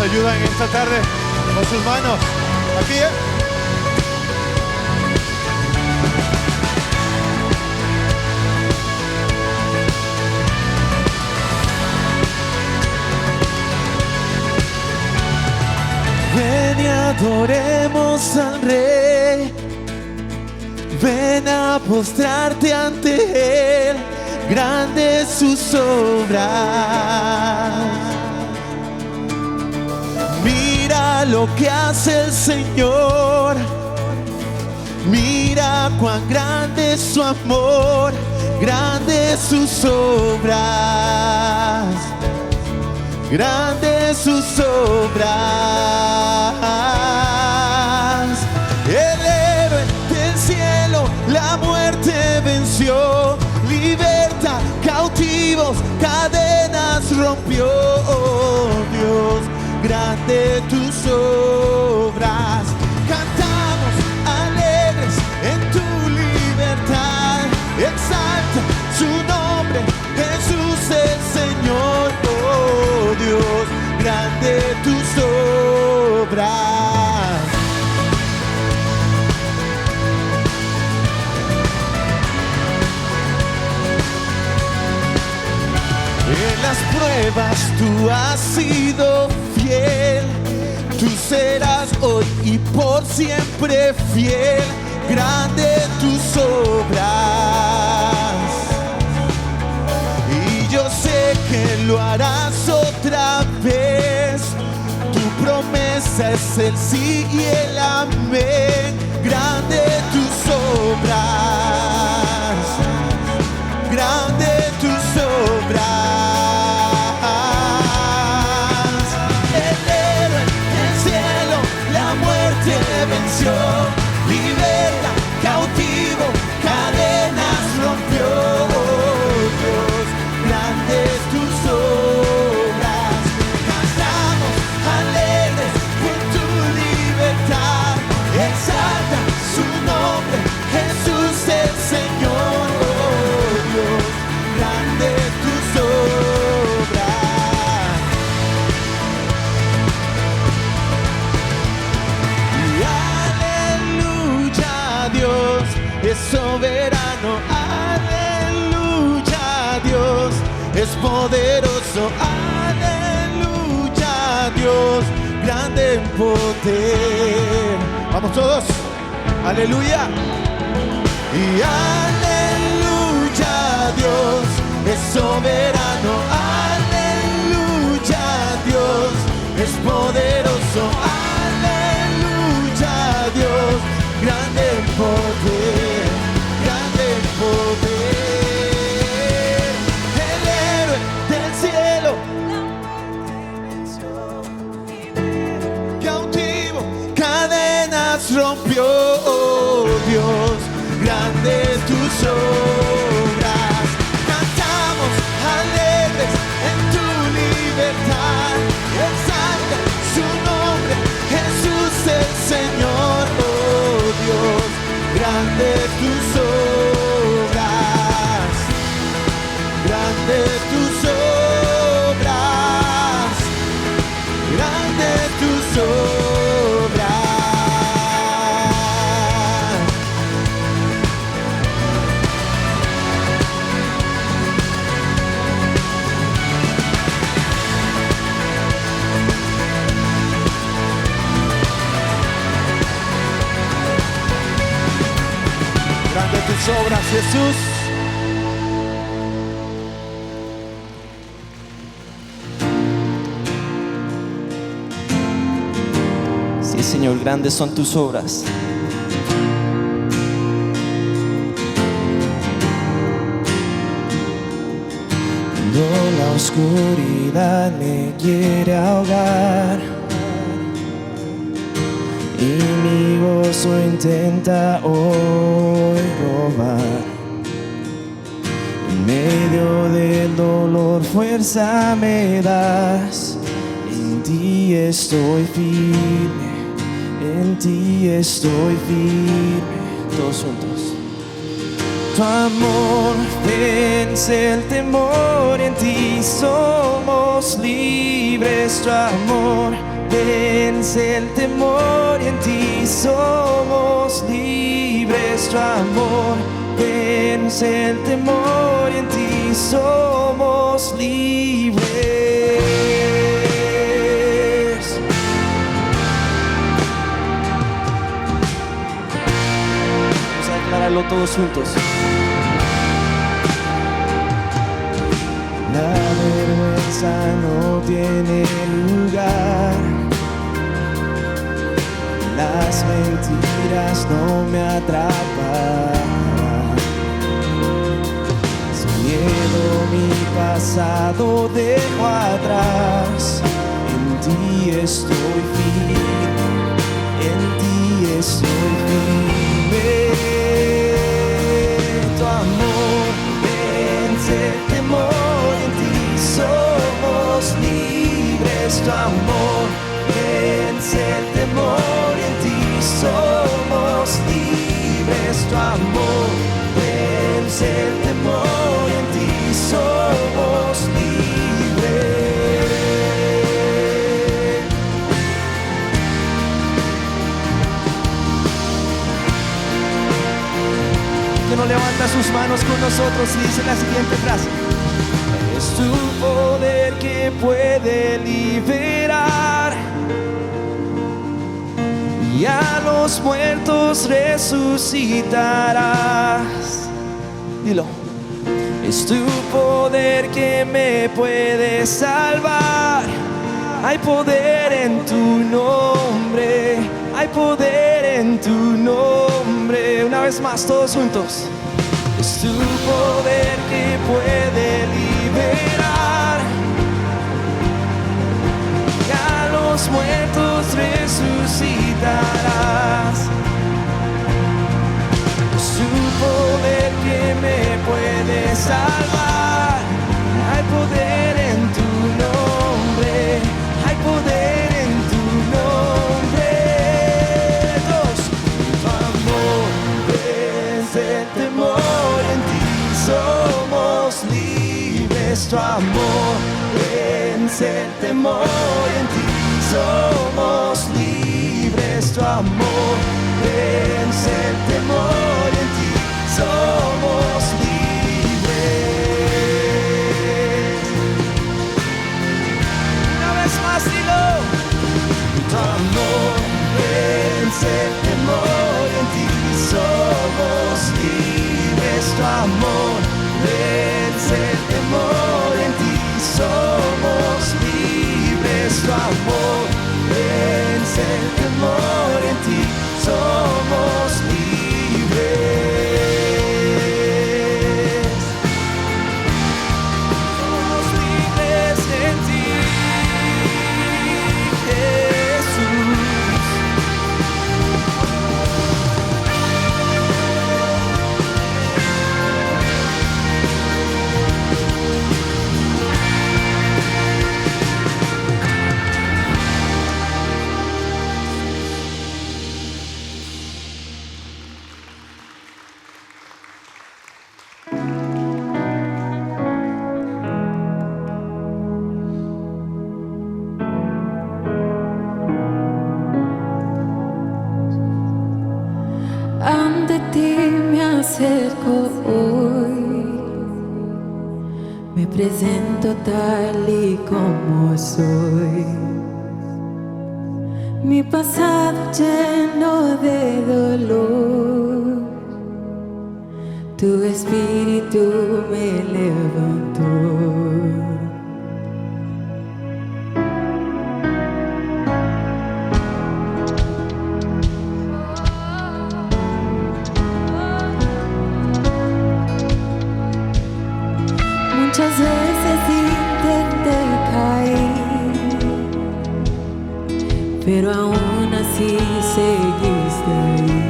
ayudan esta tarde con sus manos. Aquí, Ven y adoremos al Rey, ven a postrarte ante Él, grandes sus obras. Mira lo que hace el Señor, mira cuán grande es su amor, grandes sus obras, grandes sus obras. El héroe del cielo la muerte venció, liberta cautivos, cadenas rompió. Dios, grande tus obras. Cantamos alegres en tu libertad. Exalta su nombre, Jesús el Señor. Oh Dios, grande tus obras. En las pruebas tú has sido fiel, tú serás hoy y por siempre fiel. Grande tus obras, y yo sé que lo harás otra vez. Tu promesa es el sí y el amén. Grande tus obras, grande tus obras. El héroe del cielo la muerte venció, liberta cautivo, cadenas rompió. Dios, grandes tus obras. Cantamos alegres por tu libertad. Exalta su nombre, Jesús el Señor. Oh Dios, grandes tus obras. Y aleluya, Dios es soberano. Aleluya, Dios es poderoso. Aleluya, Dios grande en poder. Vamos todos. Aleluya. Y aleluya, Dios es soberano. Aleluya, Dios es poderoso. Aleluya, Dios grande en poder, grande en poder. El héroe del cielo, cautivo, cadenas rompió. Oh Dios, grandes tus obras. Cantamos alegres en tu libertad. Exalta su nombre, Jesús el Señor. Oh Dios, grandes tus obras, grandes tus obras, grandes tus obras. Grandes tus obras, Jesús. Sí, Señor, grandes son tus obras. Cuando la oscuridad me quiere ahogar y mi gozo intenta hoy robar, en medio del dolor fuerza me das. En ti estoy firme, en ti estoy firme. Todos juntos. Tu amor vence el temor, en ti somos libres. Tu amor vence el temor, en ti somos libres. Tu amor vence el temor, en ti somos libres. Vamos a declararlo todos juntos. La vergüenza no tiene lugar, las mentiras no me atrapan. Sin miedo mi pasado dejo atrás, en ti estoy firme, en ti estoy firme. Tu amor vence el temor, en ti somos libres. Que no levanta sus manos con nosotros y dice la siguiente frase: es tu poder que puede liberar y a los muertos resucitarás. Dilo. Es tu poder que me puede salvar. Hay poder en tu nombre. Hay poder en tu nombre. Una vez más, todos juntos. Es tu poder que puede liberar y a los muertos resucitarás. Es tu poder que me puede salvar. Hay poder en tu nombre. Hay poder en tu nombre. Dos. Tu amor vence el temor, en ti somos libres. Tu amor vence el temor, en ti somos libres. Tu amor vence el temor, en ti somos libres. Una vez más, dilo. Tu amor vence el temor, en ti somos libres. Tu amor vence el temor, en ti somos libres. Tu amor vence el temor, en ti somos libres. Somos libres en ti, Jesús. Ante ti me acerco hoy, me presento tal y como soy. Mi pasado lleno de dolor, tu espíritu me levantó. Muchas veces intenté caer, pero aún así seguiste ahí.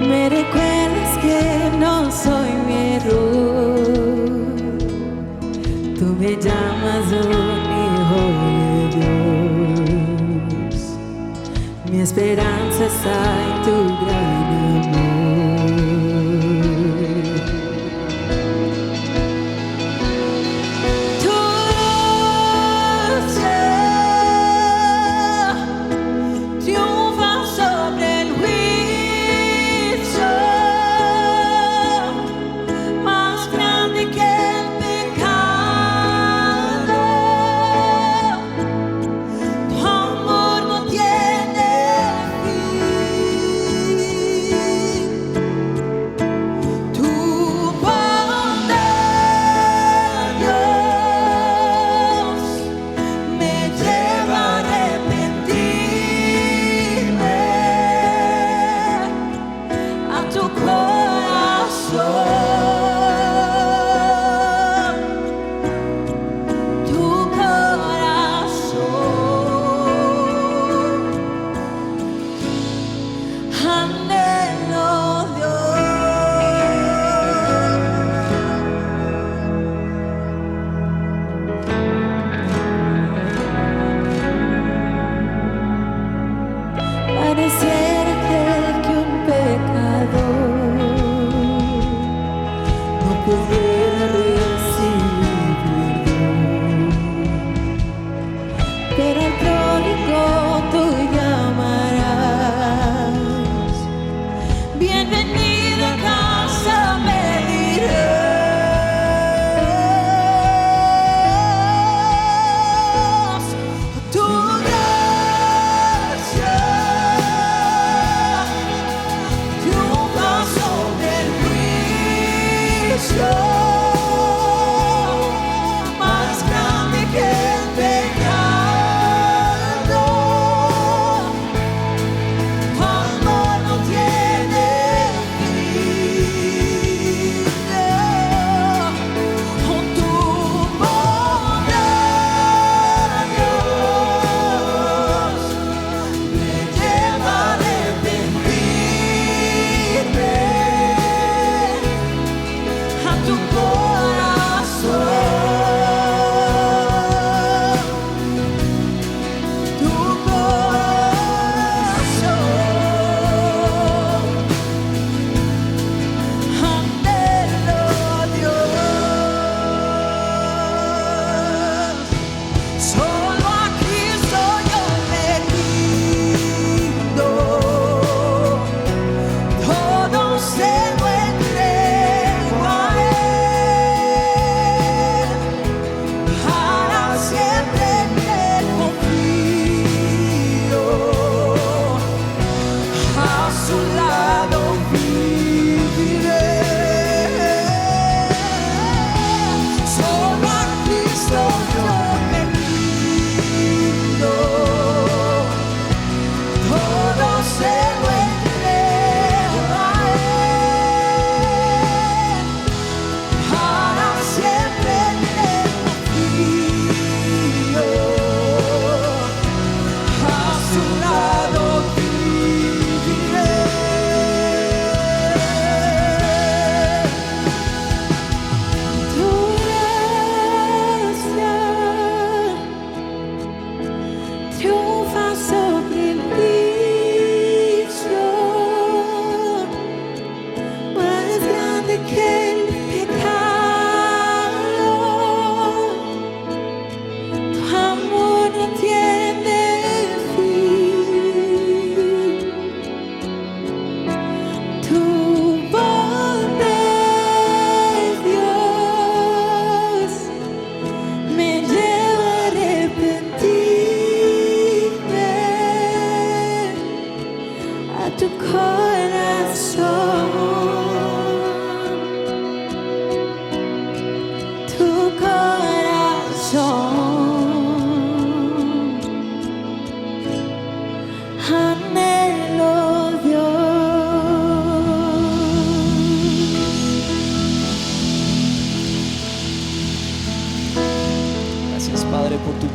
Me recuerdas que no soy mi error, tú me llamas un hijo de Dios. Mi esperanza está en tu gran amor. Tu amor no tiene fin.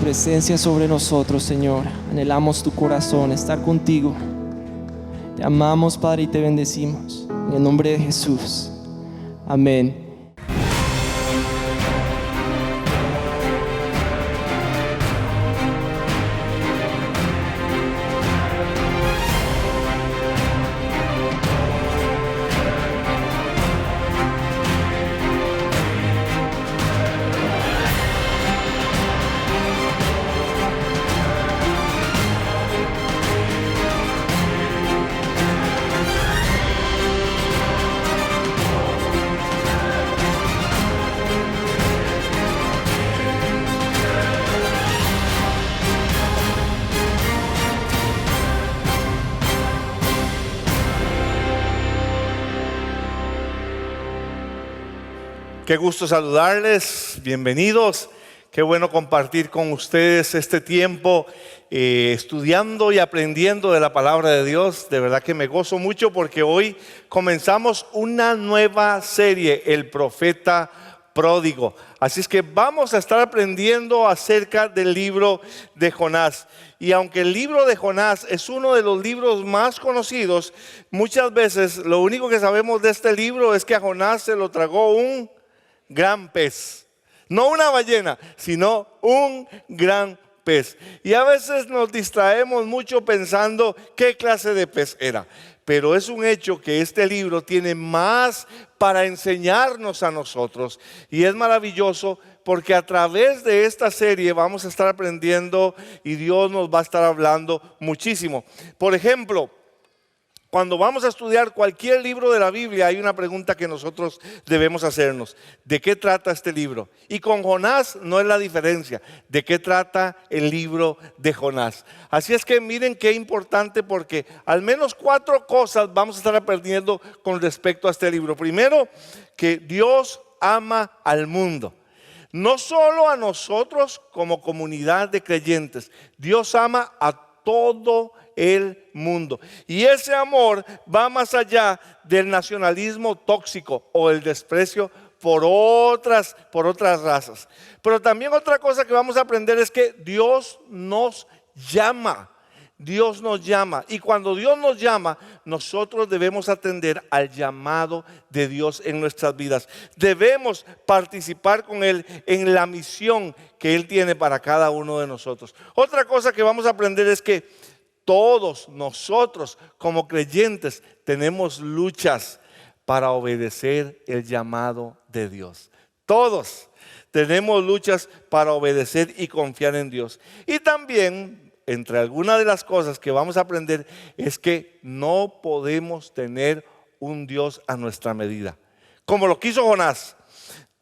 presencia sobre nosotros, Señor. Anhelamos tu corazón, estar contigo. Te amamos, Padre, y te bendecimos. En el nombre de Jesús. Amén. Qué gusto saludarles, bienvenidos. Qué bueno compartir con ustedes este tiempo estudiando y aprendiendo de la palabra de Dios. De verdad que me gozo mucho porque hoy comenzamos una nueva serie, El Profeta Pródigo. Así es que vamos a estar aprendiendo acerca del libro de Jonás. Y aunque el libro de Jonás es uno de los libros más conocidos, muchas veces lo único que sabemos de este libro es que a Jonás se lo tragó un gran pez. No una ballena, sino un gran pez. Y a veces nos distraemos mucho pensando qué clase de pez era. Pero es un hecho que este libro tiene más para enseñarnos a nosotros. Y es maravilloso porque a través de esta serie vamos a estar aprendiendo y Dios nos va a estar hablando muchísimo. Por ejemplo, cuando vamos a estudiar cualquier libro de la Biblia hay una pregunta que nosotros debemos hacernos. ¿De qué trata este libro? Y con Jonás no es la diferencia. ¿De qué trata el libro de Jonás? Así es que miren qué importante porque al menos 4 cosas vamos a estar aprendiendo con respecto a este libro. Primero, que Dios ama al mundo. No solo a nosotros como comunidad de creyentes. Dios ama a todo el mundo. Y ese amor va más allá del nacionalismo tóxico o el desprecio por otras razas. Pero también otra cosa que vamos a aprender es que Dios nos llama. Dios nos llama. Y cuando Dios nos llama, nosotros debemos atender al llamado de Dios en nuestras vidas. Debemos participar con Él en la misión que Él tiene para cada uno de nosotros. Otra cosa que vamos a aprender es que todos nosotros como creyentes tenemos luchas para obedecer el llamado de Dios. Todos tenemos luchas para obedecer y confiar en Dios. Y también, entre algunas de las cosas que vamos a aprender, es que no podemos tener un Dios a nuestra medida. Como lo quiso Jonás.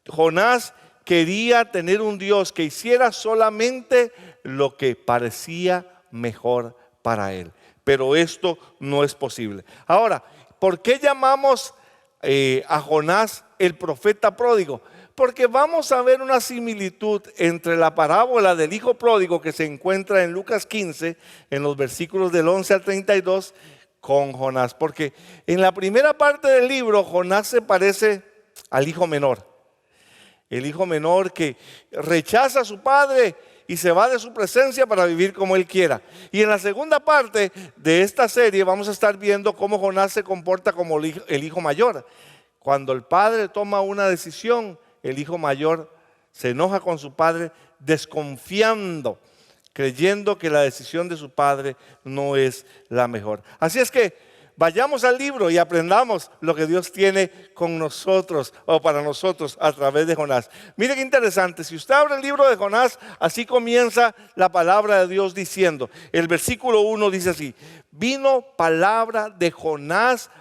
Jonás quería tener un Dios que hiciera solamente lo que parecía mejor para él, pero esto no es posible. Ahora, ¿por qué llamamos a Jonás el profeta pródigo? Porque vamos a ver una similitud entre la parábola del hijo pródigo que se encuentra en Lucas 15, en los versículos del 11 al 32, con Jonás. Porque en la primera parte del libro, Jonás se parece al hijo menor. El hijo menor que rechaza a su padre y se va de su presencia para vivir como él quiera. Y en la segunda parte de esta serie vamos a estar viendo cómo Jonás se comporta como el hijo mayor. Cuando el padre toma una decisión, el hijo mayor se enoja con su padre, desconfiando, creyendo que la decisión de su padre no es la mejor. Así es que vayamos al libro y aprendamos lo que Dios tiene con nosotros o para nosotros a través de Jonás. Mire qué interesante, si usted abre el libro de Jonás, así comienza la palabra de Dios diciendo, el versículo 1 dice así: vino palabra de Jonás,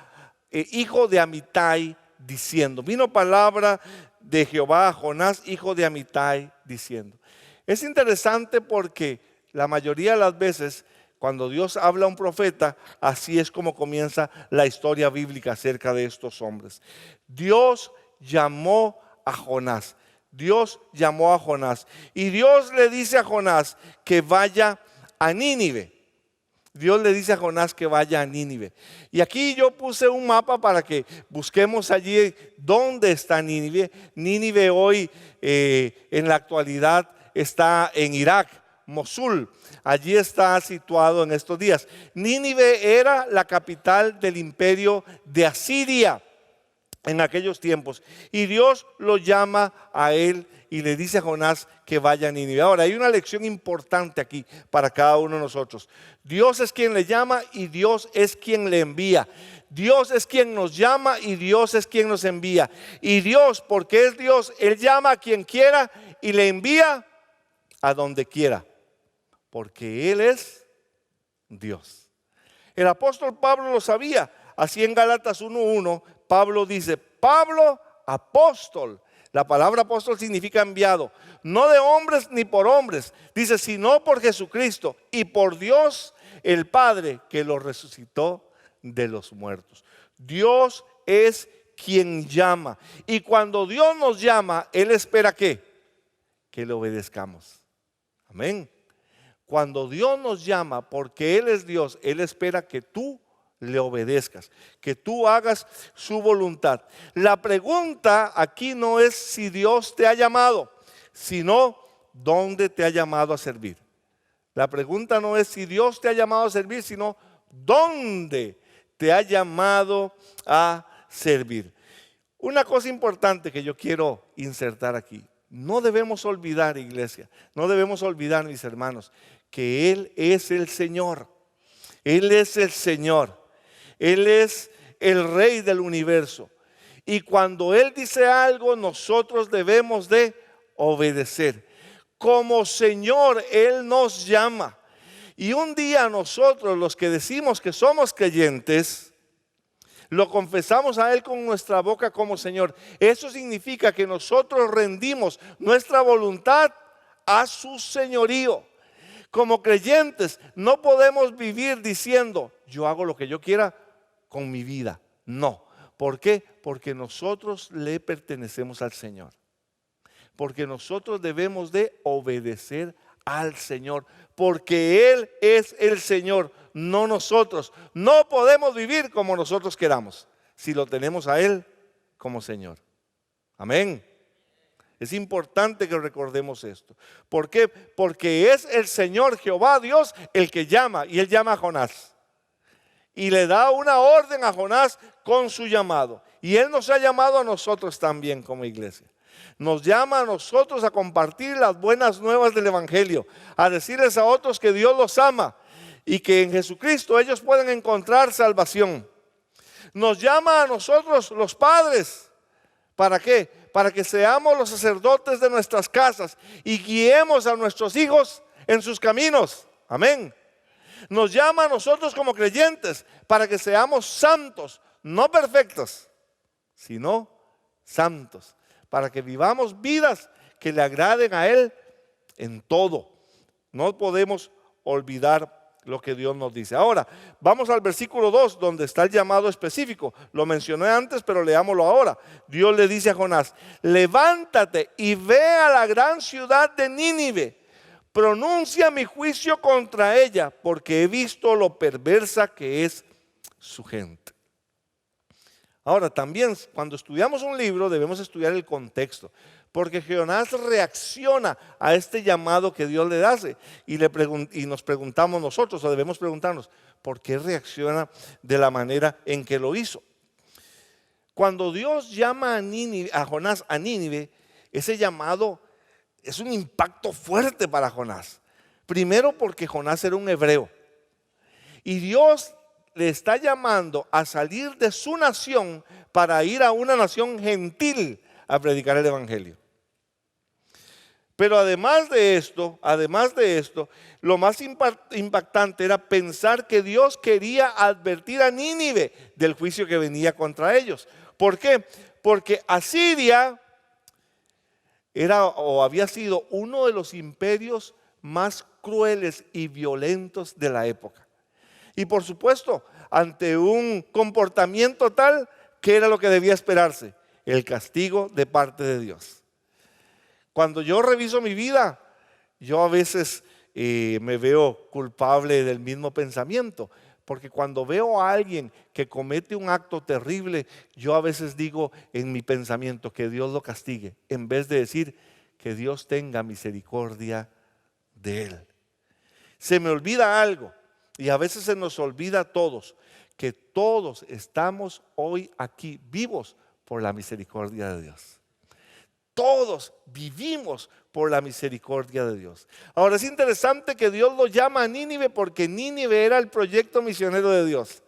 hijo de Amitai, diciendo. Vino palabra de Jehová a Jonás, hijo de Amitai, diciendo. Es interesante porque la mayoría de las veces cuando Dios habla a un profeta, así es como comienza la historia bíblica acerca de estos hombres. Dios llamó a Jonás. Dios llamó a Jonás. Y Dios le dice a Jonás que vaya a Nínive. Dios le dice a Jonás que vaya a Nínive. Y aquí yo puse un mapa para que busquemos allí dónde está Nínive. Nínive hoy en la actualidad está en Irak Mosul. Allí está situado en estos días. Nínive era la capital del imperio de Asiria en aquellos tiempos. Y Dios lo llama a él y le dice a Jonás que vaya a Nínive. Ahora, hay una lección importante aquí para cada uno de nosotros. Dios es quien le llama y Dios es quien le envía. Dios es quien nos llama y Dios es quien nos envía. Y Dios, porque es Dios, Él llama a quien quiera y le envía a donde quiera. Porque Él es Dios. El apóstol Pablo lo sabía. Así en Gálatas 1:1, Pablo dice, Pablo, apóstol. La palabra apóstol significa enviado. No de hombres ni por hombres. Dice, sino por Jesucristo y por Dios el Padre que lo resucitó de los muertos. Dios es quien llama. Y cuando Dios nos llama, Él espera ¿qué? Que le obedezcamos. Amén. Cuando Dios nos llama, porque Él es Dios, Él espera que tú le obedezcas, que tú hagas su voluntad. La pregunta aquí no es si Dios te ha llamado, sino dónde te ha llamado a servir. La pregunta no es si Dios te ha llamado a servir, sino dónde te ha llamado a servir. Una cosa importante que yo quiero insertar aquí. No debemos olvidar, iglesia, no debemos olvidar, mis hermanos, que Él es el Señor. Él es el Señor. Él es el Rey del universo. Y cuando Él dice algo, nosotros debemos de obedecer. Como Señor, Él nos llama. Y un día nosotros, los que decimos que somos creyentes, lo confesamos a Él con nuestra boca como Señor. Eso significa que nosotros rendimos nuestra voluntad a su señorío. Como creyentes no podemos vivir diciendo, yo hago lo que yo quiera con mi vida. No. ¿Por qué? Porque nosotros le pertenecemos al Señor. Porque nosotros debemos de obedecer al Señor. Porque Él es el Señor, no nosotros. No podemos vivir como nosotros queramos si lo tenemos a Él como Señor. Amén. Es importante que recordemos esto. ¿Por qué? Porque es el Señor Jehová Dios el que llama, y Él llama a Jonás. Y le da una orden a Jonás con su llamado. Y Él nos ha llamado a nosotros también como iglesia. Nos llama a nosotros a compartir las buenas nuevas del Evangelio, a decirles a otros que Dios los ama y que en Jesucristo ellos pueden encontrar salvación. Nos llama a nosotros los padres. ¿Para qué? Para que seamos los sacerdotes de nuestras casas y guiemos a nuestros hijos en sus caminos. Amén. Nos llama a nosotros como creyentes para que seamos santos, no perfectos, sino santos, para que vivamos vidas que le agraden a Él en todo. No podemos olvidar lo que Dios nos dice. Ahora, vamos al versículo 2, donde está el llamado específico. Lo mencioné antes, pero leámoslo ahora. Dios le dice a Jonás, levántate y ve a la gran ciudad de Nínive. Pronuncia mi juicio contra ella, porque he visto lo perversa que es su gente. Ahora, también cuando estudiamos un libro debemos estudiar el contexto, porque Jonás reacciona a este llamado que Dios le hace y nos preguntamos nosotros, o debemos preguntarnos, ¿por qué reacciona de la manera en que lo hizo? Cuando Dios llama a Jonás a Nínive, ese llamado es un impacto fuerte para Jonás. Primero porque Jonás era un hebreo y Dios le está llamando a salir de su nación para ir a una nación gentil a predicar el evangelio. Pero además de esto, lo más impactante era pensar que Dios quería advertir a Nínive del juicio que venía contra ellos. ¿Por qué? Porque Asiria era o había sido uno de los imperios más crueles y violentos de la época. Y por supuesto, ante un comportamiento tal, ¿qué era lo que debía esperarse? El castigo de parte de Dios. Cuando yo reviso mi vida, yo a veces me veo culpable del mismo pensamiento. Porque cuando veo a alguien que comete un acto terrible, yo a veces digo en mi pensamiento que Dios lo castigue, en vez de decir que Dios tenga misericordia de él. Se me olvida algo, y a veces se nos olvida a todos, que todos estamos hoy aquí vivos por la misericordia de Dios. Todos vivimos por la misericordia de Dios. Ahora es interesante que Dios lo llama a Nínive porque Nínive era el proyecto misionero de Dios.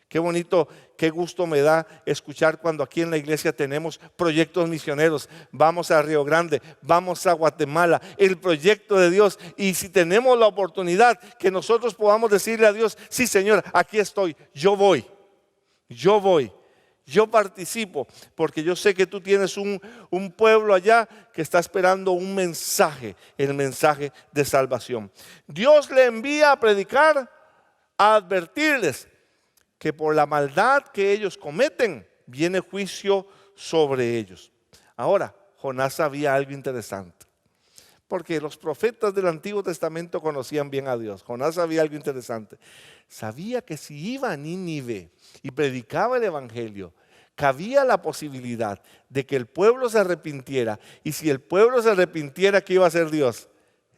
Qué bonito, qué gusto me da escuchar cuando aquí en la iglesia tenemos proyectos misioneros. Vamos a Río Grande, vamos a Guatemala, el proyecto de Dios. Y si tenemos la oportunidad que nosotros podamos decirle a Dios, sí Señor, aquí estoy, yo voy, yo participo, porque yo sé que tú tienes un pueblo allá que está esperando un mensaje, el mensaje de salvación. Dios le envía a predicar, a advertirles que por la maldad que ellos cometen, viene juicio sobre ellos. Ahora, Jonás sabía algo interesante, porque los profetas del Antiguo Testamento conocían bien a Dios. Jonás sabía algo interesante. Sabía que si iba a Nínive y predicaba el evangelio, cabía la posibilidad de que el pueblo se arrepintiera. Y si el pueblo se arrepintiera, ¿qué iba a hacer Dios?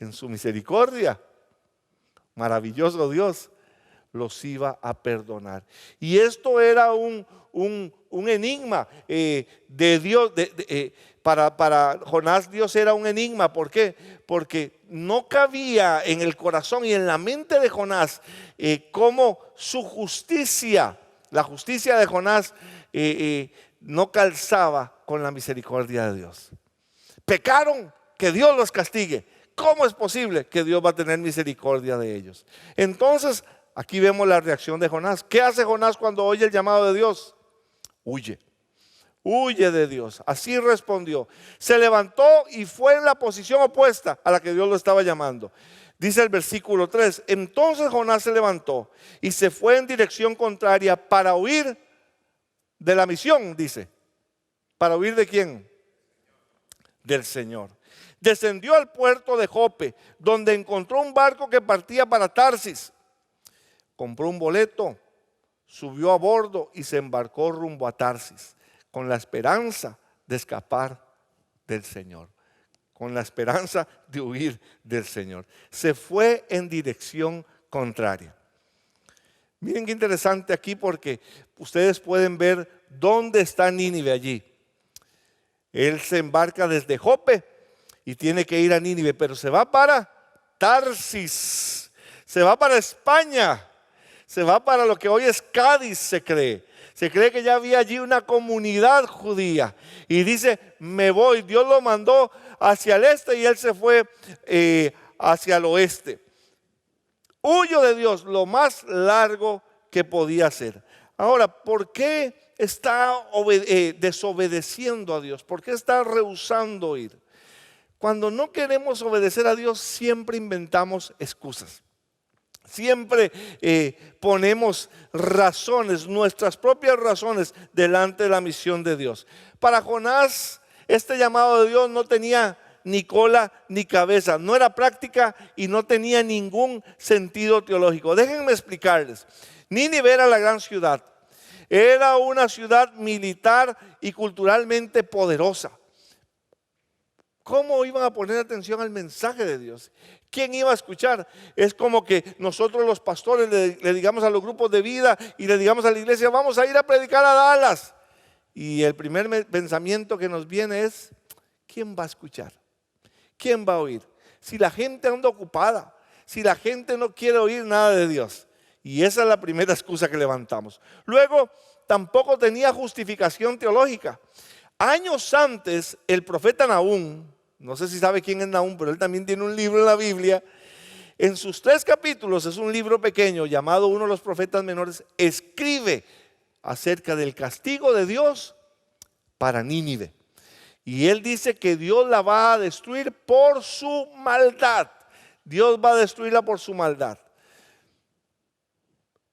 En su misericordia, maravilloso Dios, los iba a perdonar. Y esto era un enigma de Dios. Para Jonás Dios era un enigma. ¿Por qué? Porque no cabía en el corazón y en la mente de Jonás cómo su justicia, la justicia de Jonás no calzaba con la misericordia de Dios. Pecaron, que Dios los castigue. ¿Cómo es posible que Dios va a tener misericordia de ellos? Entonces, aquí vemos la reacción de Jonás. ¿Qué hace Jonás cuando oye el llamado de Dios? Huye. Huye de Dios. Así respondió. Se levantó y fue en la posición opuesta a la que Dios lo estaba llamando. Dice el versículo 3. Entonces Jonás se levantó y se fue en dirección contraria para huir de la misión, dice. ¿Para huir de quién? Del Señor. Descendió al puerto de Jope, donde encontró un barco que partía para Tarsis. Compró un boleto, subió a bordo y se embarcó rumbo a Tarsis, con la esperanza de escapar del Señor, con la esperanza de huir del Señor. Se fue en dirección contraria. Miren qué interesante aquí, porque ustedes pueden ver dónde está Nínive allí. Él se embarca desde Jope y tiene que ir a Nínive, pero se va para Tarsis, se va para España. Se va para lo que hoy es Cádiz, se cree. Se cree que ya había allí una comunidad judía. Y dice, me voy. Dios lo mandó hacia el este y él se fue hacia el oeste. Huyó de Dios lo más largo que podía hacer. Ahora, ¿por qué está desobedeciendo a Dios? ¿Por qué está rehusando ir? Cuando no queremos obedecer a Dios, siempre inventamos excusas. Siempre ponemos razones, nuestras propias razones, delante de la misión de Dios. Para Jonás, este llamado de Dios no tenía ni cola ni cabeza, no era práctica y no tenía ningún sentido teológico. Déjenme explicarles. Nínive era la gran ciudad. Era una ciudad militar y culturalmente poderosa. ¿Cómo iban a poner atención al mensaje de Dios? ¿Quién iba a escuchar? Es como que nosotros los pastores le digamos a los grupos de vida y le digamos a la iglesia, vamos a ir a predicar a Dallas. Y el primer pensamiento que nos viene es, ¿quién va a escuchar? ¿Quién va a oír? Si la gente anda ocupada, si la gente no quiere oír nada de Dios. Y esa es la primera excusa que levantamos. Luego, tampoco tenía justificación teológica. Años antes, el profeta Nahum, no sé si sabe quién es Nahum, pero él también tiene un libro en la Biblia. En sus 3 capítulos, es un libro pequeño llamado Uno de los Profetas Menores, escribe acerca del castigo de Dios para Nínive. Y él dice que Dios la va a destruir por su maldad. Dios va a destruirla por su maldad.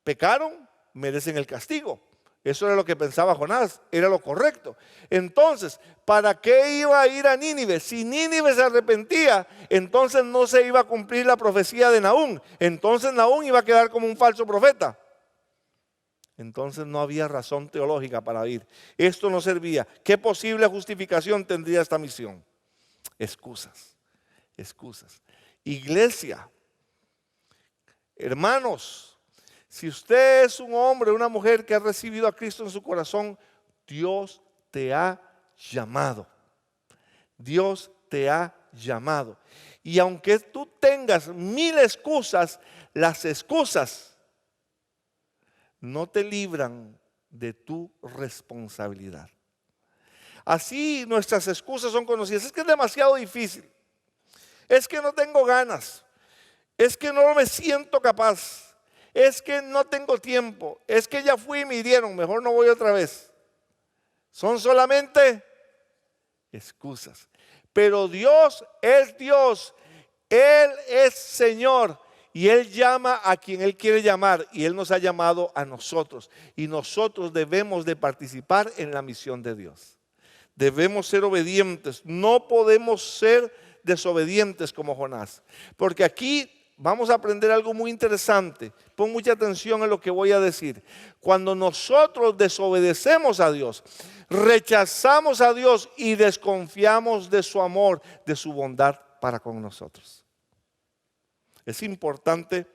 Pecaron, merecen el castigo. Eso era lo que pensaba Jonás, era lo correcto. Entonces, ¿para qué iba a ir a Nínive? Si Nínive se arrepentía, entonces no se iba a cumplir la profecía de Nahum. Entonces Nahum iba a quedar como un falso profeta. Entonces no había razón teológica para ir. Esto no servía. ¿Qué posible justificación tendría esta misión? Excusas, excusas. Iglesia, Hermanos, si usted es un hombre o una mujer que ha recibido a Cristo en su corazón, Dios te ha llamado. Dios te ha llamado. Y aunque tú tengas 1000 excusas, las excusas no te libran de tu responsabilidad. Así nuestras excusas son conocidas. Es que es demasiado difícil. Es que no tengo ganas. Es que no me siento capaz. Es que no tengo tiempo. Es que ya fui y me hirieron. Mejor no voy otra vez. Son solamente excusas. Pero Dios es Dios. Él es Señor. Y Él llama a quien Él quiere llamar. Y Él nos ha llamado a nosotros. Y nosotros debemos de participar en la misión de Dios. Debemos ser obedientes. No podemos ser desobedientes como Jonás. Porque aquí vamos a aprender algo muy interesante. Pon mucha atención en lo que voy a decir. Cuando nosotros desobedecemos a Dios, rechazamos a Dios y desconfiamos de su amor, de su bondad para con nosotros. Es importante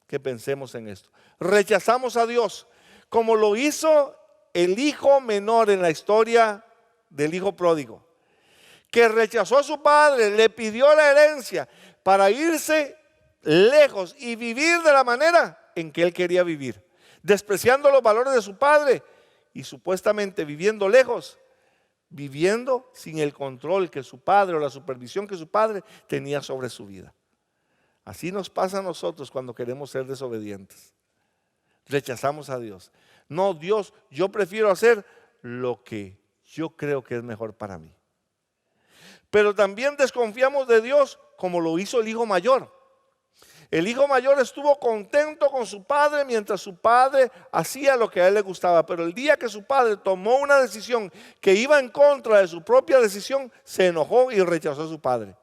que pensemos en esto. Rechazamos a Dios como lo hizo el hijo menor en la historia del hijo pródigo, que rechazó a su padre, le pidió la herencia para irse lejos y vivir de la manera en que él quería vivir, despreciando los valores de su padre y supuestamente viviendo lejos, viviendo sin el control que su padre o la supervisión que su padre tenía sobre su vida. Así nos pasa a nosotros cuando queremos ser desobedientes. Rechazamos a Dios. No, Dios, yo prefiero hacer lo que yo creo que es mejor para mí. Pero también desconfiamos de Dios como lo hizo el hijo mayor. El hijo mayor estuvo contento con su padre mientras su padre hacía lo que a él le gustaba. Pero el día que su padre tomó una decisión que iba en contra de su propia decisión, se enojó y rechazó a su padre.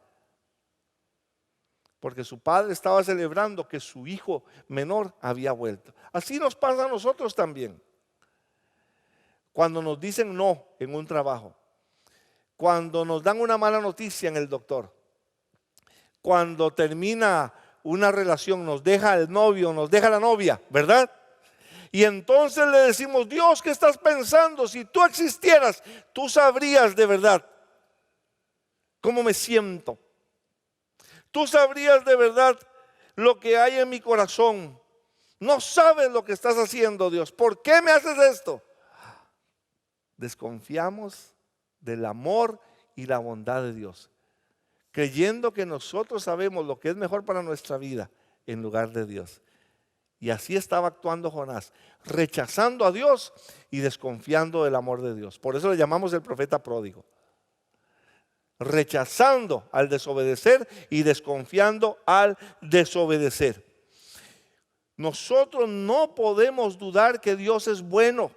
Porque su padre estaba celebrando que su hijo menor había vuelto. Así nos pasa a nosotros también. Cuando nos dicen no en un trabajo, cuando nos dan una mala noticia en el doctor, cuando termina una relación, nos deja el novio, nos deja la novia, ¿verdad? Y entonces le decimos, Dios, ¿qué estás pensando? Si tú existieras, tú sabrías de verdad cómo me siento. Tú sabrías de verdad lo que hay en mi corazón. No sabes lo que estás haciendo, Dios. ¿Por qué me haces esto? Desconfiamos del amor y la bondad de Dios, creyendo que nosotros sabemos lo que es mejor para nuestra vida en lugar de Dios. Y así estaba actuando Jonás, rechazando a Dios y desconfiando del amor de Dios. Por eso le llamamos el profeta pródigo. Rechazando al desobedecer y desconfiando al desobedecer. Nosotros no podemos dudar que Dios es bueno.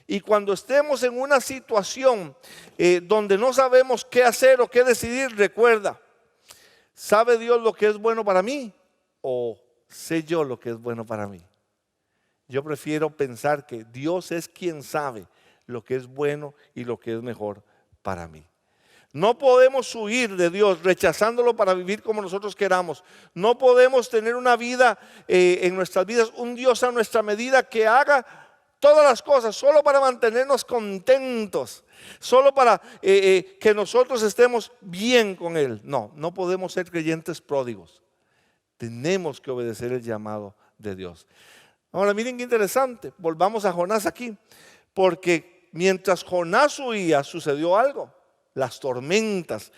Y cuando estemos en una situación donde no sabemos qué hacer o qué decidir, recuerda, ¿sabe Dios lo que es bueno para mí? ¿O sé yo lo que es bueno para mí? Yo prefiero pensar que Dios es quien sabe lo que es bueno y lo que es mejor para mí. No podemos huir de Dios rechazándolo para vivir como nosotros queramos. No podemos tener una vida en nuestras vidas, un Dios a nuestra medida que haga todas las cosas solo para mantenernos contentos, solo para que nosotros estemos bien con Él. No, no podemos ser creyentes pródigos. Tenemos que obedecer el llamado de Dios. Ahora miren qué interesante, volvamos a Jonás aquí, porque mientras Jonás huía sucedió algo. Las tormentas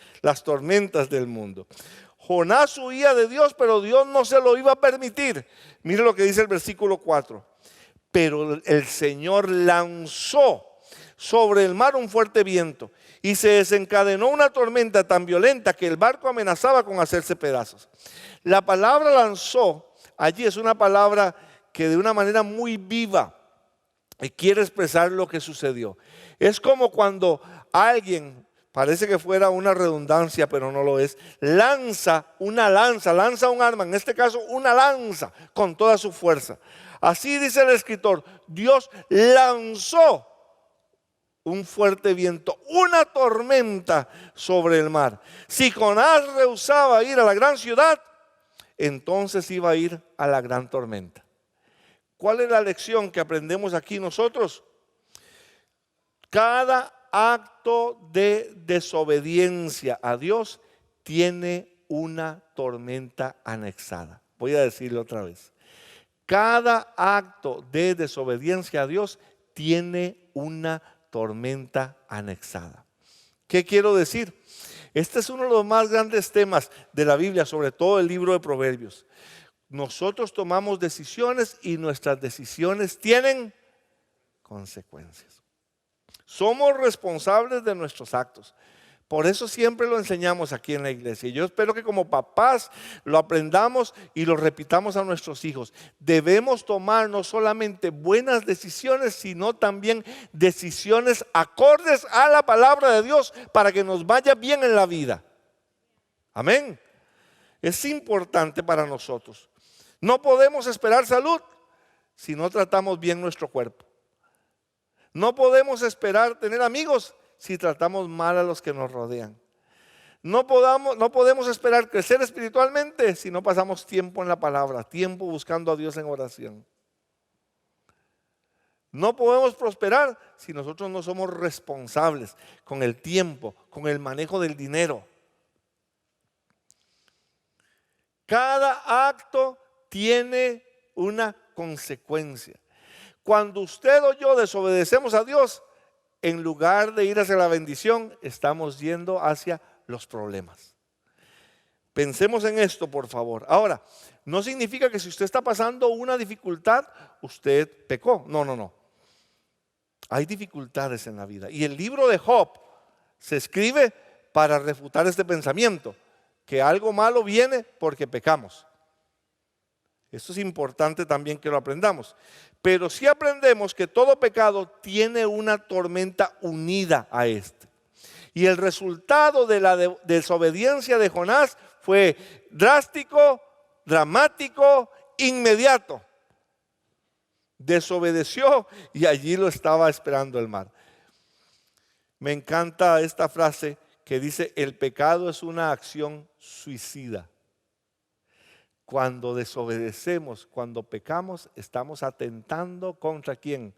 del mundo. Jonás huía de Dios, pero Dios no se lo iba a permitir. Mire lo que dice el versículo 4. Pero el Señor lanzó sobre el mar un fuerte viento y se desencadenó una tormenta tan violenta que el barco amenazaba con hacerse pedazos. La palabra lanzó allí es una palabra que de una manera muy viva quiere expresar lo que sucedió. Es como cuando alguien, parece que fuera una redundancia, pero no lo es, lanza un arma, en este caso una lanza con toda su fuerza. Así dice el escritor, Dios lanzó un fuerte viento, una tormenta sobre el mar. Si Jonás rehusaba ir a la gran ciudad, entonces iba a ir a la gran tormenta. ¿Cuál es la lección que aprendemos aquí nosotros? Cada acto de desobediencia a Dios tiene una tormenta anexada. Voy a decirlo otra vez. Cada acto de desobediencia a Dios tiene una tormenta anexada. ¿Qué quiero decir? Este es uno de los más grandes temas de la Biblia, sobre todo el libro de Proverbios. Nosotros tomamos decisiones y nuestras decisiones tienen consecuencias. Somos responsables de nuestros actos. Por eso siempre lo enseñamos aquí en la iglesia. Y yo espero que como papás lo aprendamos y lo repitamos a nuestros hijos. Debemos tomar no solamente buenas decisiones, sino también decisiones acordes a la palabra de Dios para que nos vaya bien en la vida. Amén. Es importante para nosotros. No podemos esperar salud si no tratamos bien nuestro cuerpo. No podemos esperar tener amigos si tratamos mal a los que nos rodean. No podemos esperar crecer espiritualmente si no pasamos tiempo en la palabra, tiempo buscando a Dios en oración. No podemos prosperar si nosotros no somos responsables con el tiempo, con el manejo del dinero. Cada acto tiene una consecuencia. Cuando usted o yo desobedecemos a Dios, en lugar de ir hacia la bendición, estamos yendo hacia los problemas. Pensemos en esto, por favor. Ahora, no significa que si usted está pasando una dificultad, usted pecó. No. Hay dificultades en la vida. Y el libro de Job se escribe para refutar este pensamiento, que algo malo viene porque pecamos. Esto es importante también que lo aprendamos. Pero si aprendemos que todo pecado tiene una tormenta unida a este. Y el resultado de la desobediencia de Jonás fue drástico, dramático, inmediato. Desobedeció y allí lo estaba esperando el mar. Me encanta esta frase que dice: el pecado es una acción suicida. Cuando desobedecemos, cuando pecamos, estamos atentando ¿contra quién?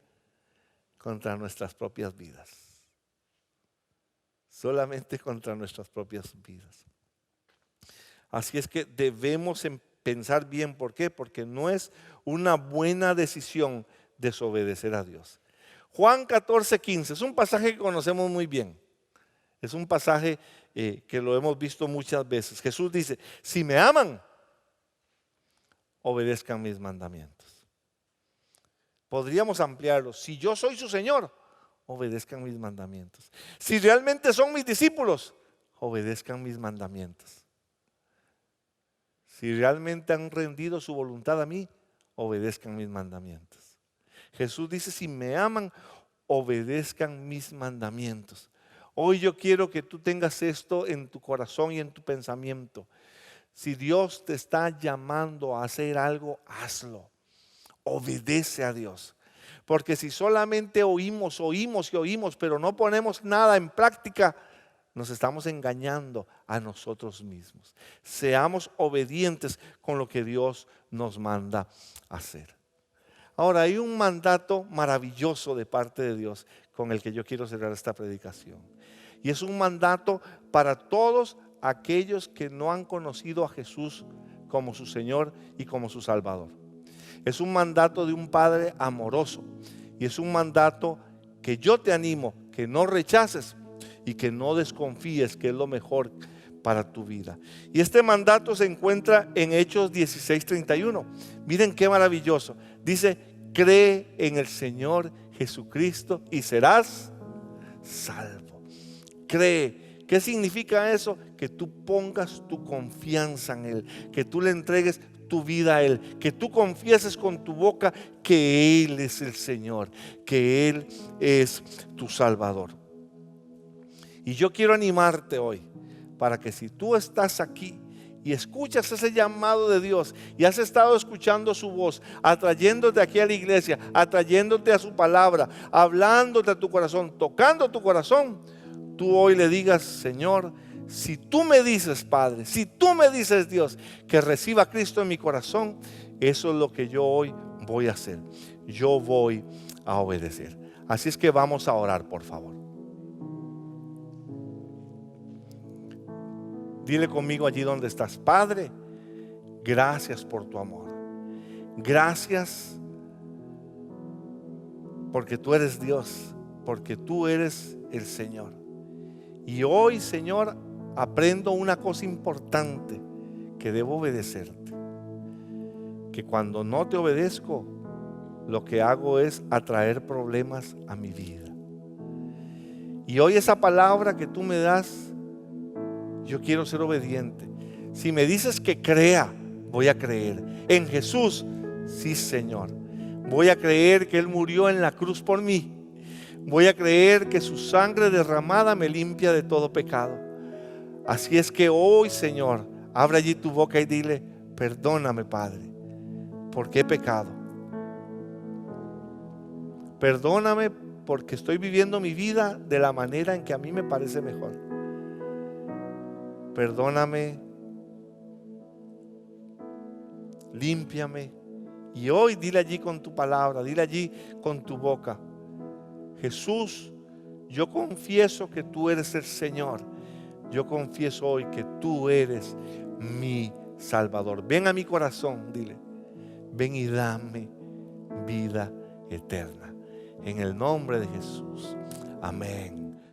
Contra nuestras propias vidas. Solamente contra nuestras propias vidas. Así es que debemos pensar bien. ¿Por qué? Porque no es una buena decisión desobedecer a Dios. Juan 14:15 es un pasaje que conocemos muy bien. Es un pasaje que lo hemos visto muchas veces. Jesús dice: si me aman, obedezcan mis mandamientos. Podríamos ampliarlo: si yo soy su Señor, obedezcan mis mandamientos. Si realmente son mis discípulos, obedezcan mis mandamientos. Si realmente han rendido su voluntad a mí, obedezcan mis mandamientos. Jesús dice: si me aman, obedezcan mis mandamientos. Hoy yo quiero que tú tengas esto en tu corazón y en tu pensamiento. Si Dios te está llamando a hacer algo, hazlo. Obedece a Dios. Porque si solamente oímos, pero no ponemos nada en práctica, nos estamos engañando a nosotros mismos. Seamos obedientes con lo que Dios nos manda hacer. Ahora, hay un mandato maravilloso de parte de Dios con el que yo quiero cerrar esta predicación. Y es un mandato para todos aquellos que no han conocido a Jesús como su Señor y como su Salvador. Es un mandato de un Padre amoroso. Y es un mandato que yo te animo que no rechaces y que no desconfíes, que es lo mejor para tu vida. Y este mandato se encuentra en Hechos 16:31. Miren qué maravilloso. Dice: cree en el Señor Jesucristo y serás salvo. Cree. ¿Qué significa eso? Que tú pongas tu confianza en Él, que tú le entregues tu vida a Él, que tú confieses con tu boca que Él es el Señor, que Él es tu Salvador. Y yo quiero animarte hoy para que si tú estás aquí y escuchas ese llamado de Dios y has estado escuchando su voz, atrayéndote aquí a la iglesia, atrayéndote a su palabra, hablándote a tu corazón, tocando tu corazón, tú hoy le digas: Señor, Si tú me dices, Padre, si tú me dices, Dios, que reciba a Cristo en mi corazón, eso es lo que yo hoy voy a hacer. Yo voy a obedecer. Así es que vamos a orar, por favor. Dile conmigo allí donde estás: Padre, gracias por tu amor. Gracias porque tú eres Dios, porque tú eres el Señor. Y hoy, Señor, aprendo una cosa importante, que debo obedecerte. Que cuando no te obedezco, lo que hago es atraer problemas a mi vida. Y hoy esa palabra que tú me das, yo quiero ser obediente. Si me dices que crea, voy a creer. En Jesús, sí, Señor. Voy a creer que Él murió en la cruz por mí. Voy a creer que su sangre derramada me limpia de todo pecado. Así es que hoy, Señor, abre allí tu boca y dile: perdóname, Padre, porque he pecado. Perdóname porque estoy viviendo mi vida de la manera en que a mí me parece mejor. Perdóname, límpiame. Y hoy dile allí con tu palabra, dile allí con tu boca: Jesús, yo confieso que tú eres el Señor. Yo confieso hoy que tú eres mi Salvador. Ven a mi corazón, dile. Ven y dame vida eterna. En el nombre de Jesús. Amén.